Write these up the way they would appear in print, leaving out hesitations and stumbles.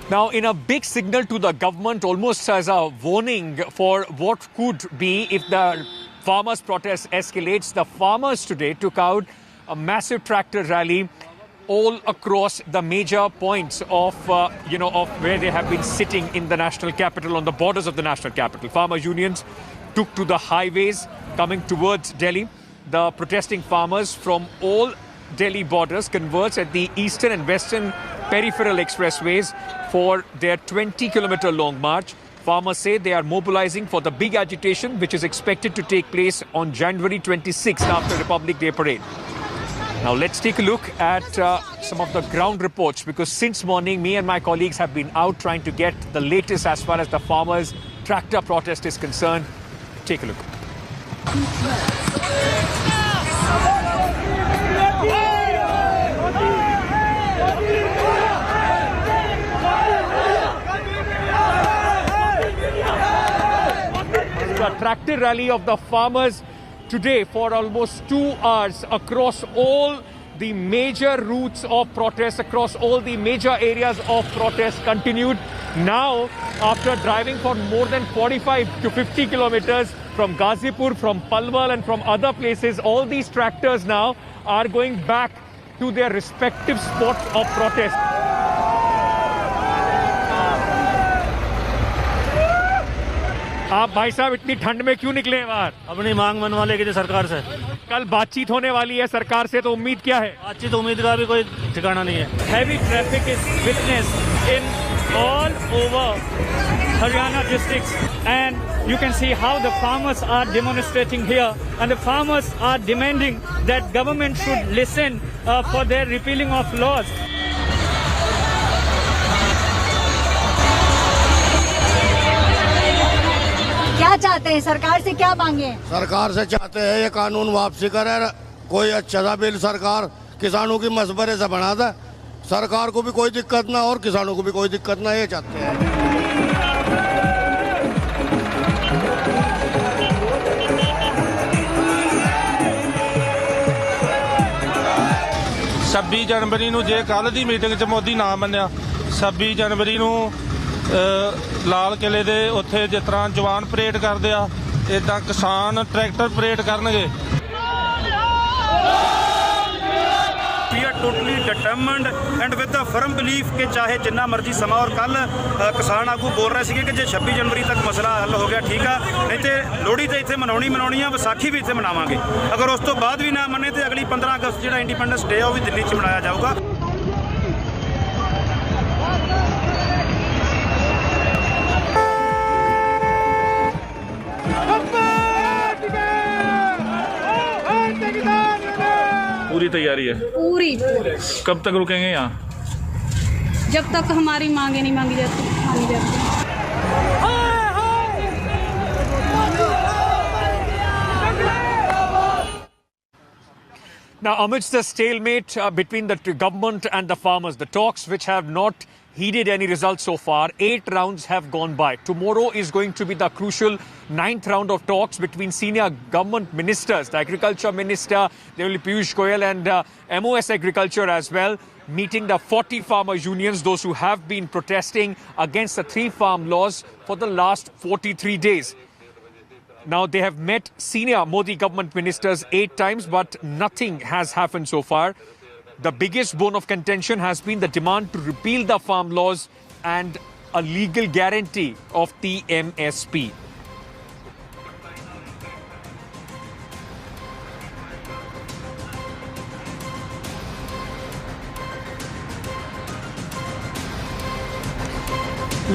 Now, in a big signal to the government, almost as a warning for what could be if the farmers' protest escalates, the farmers today took out a massive tractor rally all across the major points of where they have been sitting in the national capital, on the borders of the national capital. Farmer unions took to the highways coming towards Delhi. The protesting farmers from all Delhi borders converged at the eastern and western peripheral expressways for their 20-kilometer long march. Farmers say they are mobilizing for the big agitation which is expected to take place on January 26th after Republic Day parade. Now let's take a look at some of the ground reports, because since morning me and my colleagues have been out trying to get the latest as far as the farmers' tractor protest is concerned. Take a look. The tractor rally of the farmers today for almost 2 hours across all the major routes of protest, across all the major areas of protest continued. Now, after driving for more than 45 to 50 kilometers from Ghazipur, from Palwal and from other places, all these tractors now are going back to their respective spots of protest. आप भाई साहब इतनी ठंड में क्यों निकले हैं बाहर? अपनी मांग मनवा लेके सरकार से। कल बातचीत होने वाली है सरकार से, तो उम्मीद क्या है? बातचीत उम्मीद का भी कोई ठिकाना नहीं है। Heavy traffic is witnessed in all over Haryana districts, and you can see how the farmers are demonstrating here, and the farmers are demanding that government should listen for their repealing of laws. क्या चाहते हैं, सरकार से क्या मांगे? सरकार से चाहते हैं ये कानून वापसी करे, कोई अच्छा सा बिल सरकार किसानों की मशवरे से बना दे, सरकार को भी कोई दिक्कत ना और किसानों को भी कोई दिक्कत ना, ये चाहते हैं। 26 जनवरी ਨੂੰ ਜੇ ਕੱਲ ਦੀ ਮੀਟਿੰਗ 'ਚ ਮੋਦੀ ਨਾ ਮੰਨਿਆ, 26 ਜਨਵਰੀ ਨੂੰ ਲਾਲ ਕਿਲੇ ਦੇ ਉੱਥੇ ਜਿਸ ਤਰ੍ਹਾਂ ਜਵਾਨ ਪਰੇਡ ਕਰਦੇ ਆ, ਇਦਾਂ ਕਿਸਾਨ ਟਰੈਕਟਰ ਪਰੇਡ ਕਰਨਗੇ। We are totally determined and with the firm belief कि चाहे जिन्ना मर्जी समा, और कल किसान आगू बोल रहे थे कि जे 26 जनवरी तक मसला हल हो गया ठीक है, नहीं तो लोहड़ी तो इतने मनानी है, विसाखी भी इतने मनावांगे। अगर उस तो बाद भी ना मने तो अगली 15 अगस्त जो इंडिपेंडेंस डे है वो भी दिल्ली च मनाया जाऊगा। पूरी तैयारी है? पूरी। कब तक रुकेंगे यहाँ? जब तक हमारी मांगे नहीं मांगी जाती। Now, amidst the stalemate between the government and the farmers, the talks which have not heeded any results so far, 8 rounds have gone by. Tomorrow is going to be the crucial 9th round of talks between senior government ministers, the Agriculture Minister, there will be Piyush Goyal, and MOS Agriculture as well, meeting the 40 farmer unions, those who have been protesting against the 3 farm laws for the last 43 days. Now, they have met senior Modi government ministers 8 times, but nothing has happened so far. The biggest bone of contention has been the demand to repeal the farm laws and a legal guarantee of the MSP.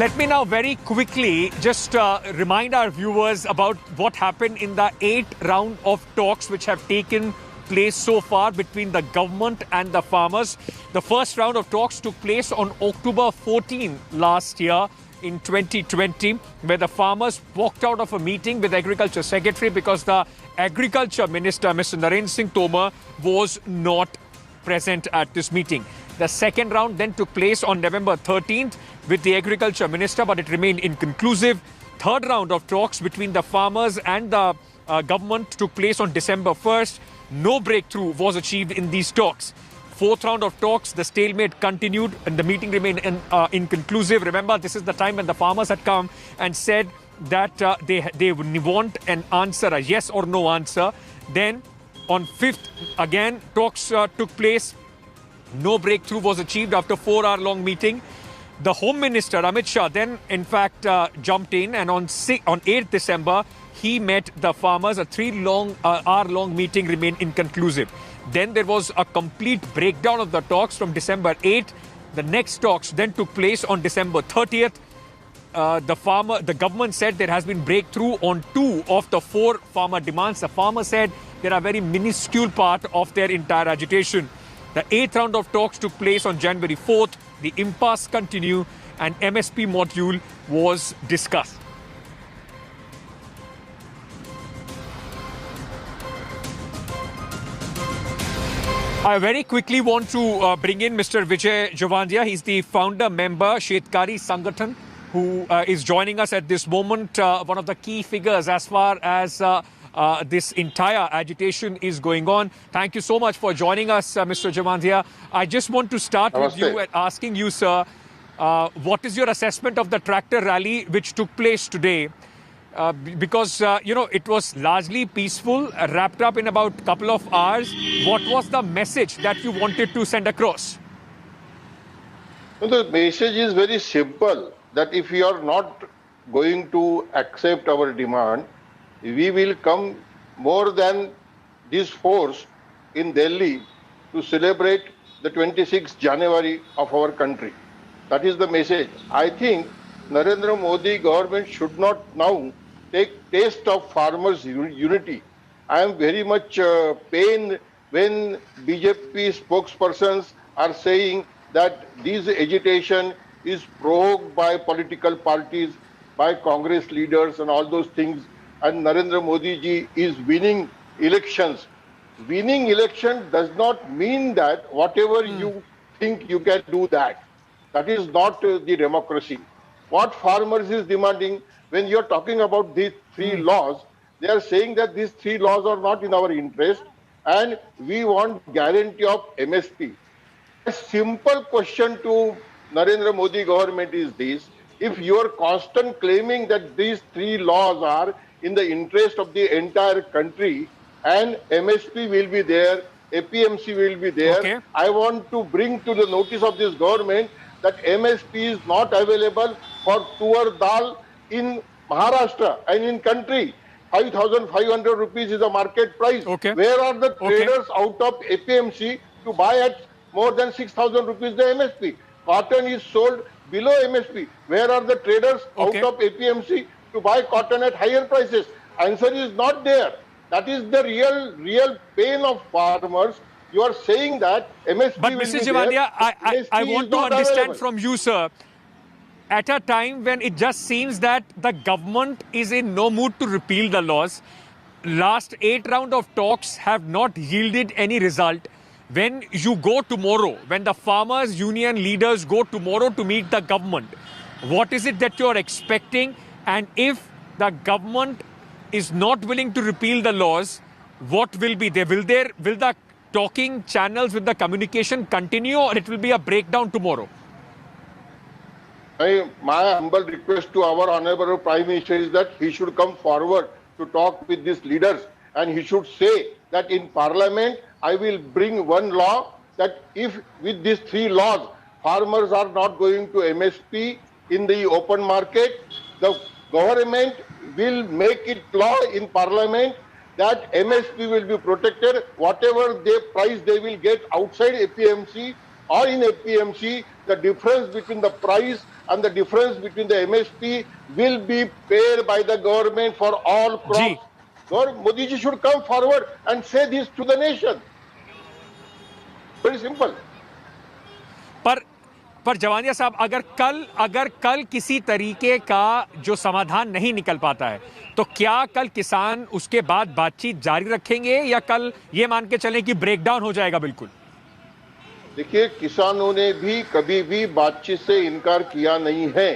Let me now very quickly just remind our viewers about what happened in the 8th round of talks which have taken place so far between the government and the farmers. The first round of talks took place on October 14 last year in 2020, where the farmers walked out of a meeting with Agriculture Secretary because the Agriculture Minister, Mr. Narendra Singh Tomar, was not present at this meeting. The second round then took place on November 13th with the Agriculture Minister, but it remained inconclusive. Third round of talks between the farmers and the government took place on December 1st. No breakthrough was achieved in these talks. fourth round of talks, the stalemate continued and the meeting remained inconclusive. Remember, this is the time when the farmers had come and said that they want an answer, a yes or no answer. Then on 5th, again, talks took place. No breakthrough was achieved after 4-hour-long meeting. The Home Minister, Amit Shah, then in fact jumped in, and on 8th December, he met the farmers. A 3-hour-long meeting remained inconclusive. Then there was a complete breakdown of the talks from December 8th. The next talks then took place on December 30th. The government said there has been breakthrough on 2 of the 4 farmer demands. The farmer said they are a very minuscule part of their entire agitation. The 8th round of talks took place on January 4th. The impasse continued and MSP module was discussed. I very quickly want to bring in Mr. Vijay Javandia. He's the founder member, Shetkari Sangathan, who is joining us at this moment. One of the key figures as far as this entire agitation is going on. Thank you so much for joining us, Mr. Javandia. I just want to start with you and asking you, sir, what is your assessment of the tractor rally which took place today? Because, it was largely peaceful, wrapped up in about a couple of hours. What was the message that you wanted to send across? The message is very simple, that if you are not going to accept our demand, we will come more than this force in Delhi to celebrate the 26th January of our country. That is the message. I think Narendra Modi government should not now take taste of farmers' unity. I am very much pained when BJP spokespersons are saying that this agitation is provoked by political parties, by Congress leaders and all those things, and Narendra Modi ji is winning elections. Winning election does not mean that whatever you think you can do that. That is not the democracy. What farmers is demanding, when you're talking about these 3 laws, they are saying that these 3 laws are not in our interest and we want guarantee of MSP. A simple question to Narendra Modi government is this: if you are constant claiming that these 3 laws are in the interest of the entire country and MSP will be there, APMC will be there, I want to bring to the notice of this government that MSP is not available for tuar dal in Maharashtra and in country. 5,500 rupees is the market price. Where are the traders out of APMC to buy at more than 6,000 rupees the MSP? Cotton is sold below MSP. Where are the traders out of APMC to buy cotton at higher prices? Answer is not there. That is the real pain of farmers. You are saying that MSP but will Mr. be Javandia, there. I want to understand from you, sir, at a time when it just seems that the government is in no mood to repeal the laws, last 8 rounds of talks have not yielded any result. When you go tomorrow, when the farmers' union leaders go tomorrow to meet the government, what is it that you are expecting? And if the government is not willing to repeal the laws, what will be there? Will the talking channels with the communication continue, or it will be a breakdown tomorrow? My humble request to our Honorable Prime Minister is that he should come forward to talk with these leaders, and he should say that in Parliament, I will bring one law that if with these 3 laws, farmers are not going to MSP in the open market, the government will make it law in Parliament that MSP will be protected. Whatever price they will get outside APMC or in APMC, the difference between the price and the difference between the MSP will be paid by the government for all crops. Modi ji should come forward and say this to the nation. Very simple. पर जवानिया साहब, अगर कल किसी तरीके का जो समाधान नहीं निकल पाता है, तो क्या कल किसान उसके बाद बातचीत जारी रखेंगे या कल ये मान के चलें कि ब्रेकडाउन हो जाएगा? बिल्कुल देखिए, किसानों ने भी कभी भी बातचीत से इनकार किया नहीं है।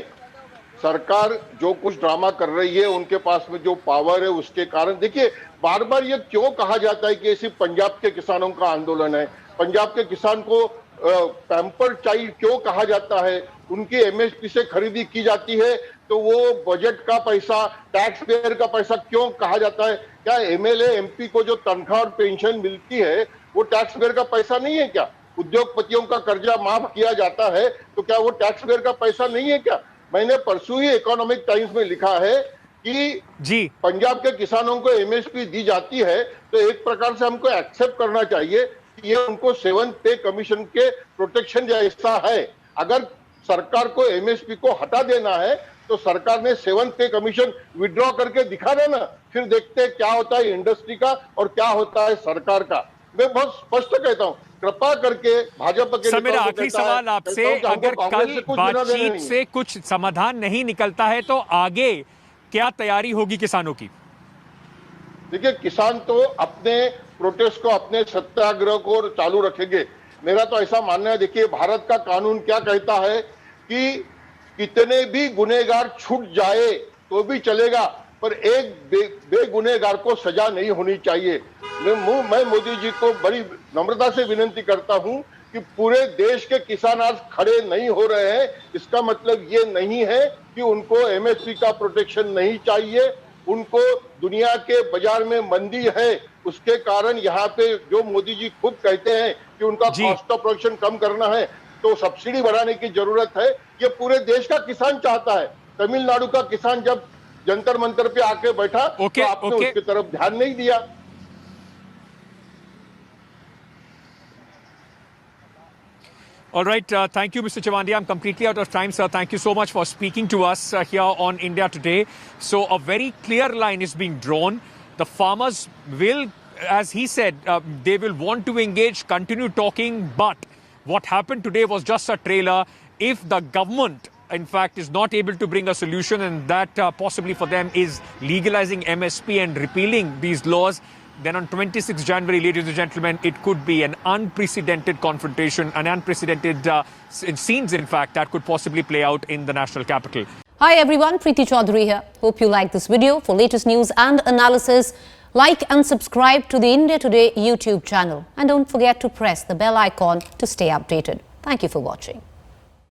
सरकार जो कुछ ड्रामा कर रही है, उनके पास में जो पावर है उसके कारण, देखिए बार बार ये क्यों कहा जाता है कि सिर्फ पंजाब के किसानों का आंदोलन है? पंजाब के किसान को पैम्पर चाइल्ड क्यों कहा जाता है, उनकी एमएसपी से खरीदी की जाती है तो वो बजट का पैसा, टैक्स पेयर का पैसा क्यों कहा जाता है? क्या एमएलए एमपी को जो तनख्वाह और पेंशन मिलती है वो टैक्स पेयर का पैसा नहीं है क्या? उद्योगपतियों का कर्जा माफ किया जाता है तो क्या वो टैक्स पेयर का पैसा नहीं है क्या? मैंने परसों ही इकोनॉमिक टाइम्स में लिखा है कि पंजाब के किसानों को एमएसपी दी जाती है तो एक प्रकार से हमको एक्सेप्ट करना चाहिए कि ये उनको 7th पे कमीशन के प्रोटेक्शन जैसा है। अगर सरकार को एमएसपी को हटा देना है तो सरकार ने 7th पे कमीशन विड्रॉ करके दिखा देना, फिर देखते हैं क्या होता है इंडस्ट्री का और क्या होता है सरकार का। मैं बहुत स्पष्ट कहता हूँ, कृपा करके भाजपा के सर, मेरा आखिरी सवाल आपसे, अगर कल बातचीत से कुछ समाधान नहीं निकलता है तो आगे क्या तैयारी होगी किसानों की? देखिए, किसान तो अपने प्रोटेस्ट को, अपने सत्याग्रह को चालू रखेंगे। मेरा तो ऐसा मानना है, देखिए भारत का कानून क्या कहता है कि कितने भी गुनहगार छूट जाए तो भी चलेगा, पर एक बेगुनहगार को सजा नहीं होनी चाहिए। मैं मोदी जी को बड़ी नम्रता से विनती करता हूं कि पूरे देश के किसान आज खड़े नहीं हो रहे हैं, इसका मतलब ये नहीं है कि उनको एमएसपी का प्रोटेक्शन नहीं चाहिए। उनको दुनिया के बाजार में मंदी है, उसके कारण यहाँ पे जो मोदी जी खुद कहते हैं कि उनका कॉस्ट ऑफ प्रोडक्शन कम करना है तो सब्सिडी बढ़ाने की जरूरत है। ये पूरे देश का किसान चाहता है। तमिलनाडु का किसान जब जंतर मंतर पे आके बैठा तो आपने उसकी तरफ ध्यान नहीं दिया। All right, thank you, Mr. Chavandia. I'm completely out of time, sir. Thank you so much for speaking to us here on India Today. So a very clear line is being drawn. The farmers will, as he said, they will want to engage, continue talking, but what happened today was just a trailer. If the government, in fact, is not able to bring a solution, and that possibly for them is legalizing MSP and repealing these laws, then on 26 January, ladies and gentlemen, it could be an unprecedented confrontation, an unprecedented scenes, in fact, that could possibly play out in the national capital. Hi everyone, Preeti Chaudhary here. Hope you like this video. For latest news and analysis, like and subscribe to the India Today YouTube channel. And don't forget to press the bell icon to stay updated. Thank you for watching.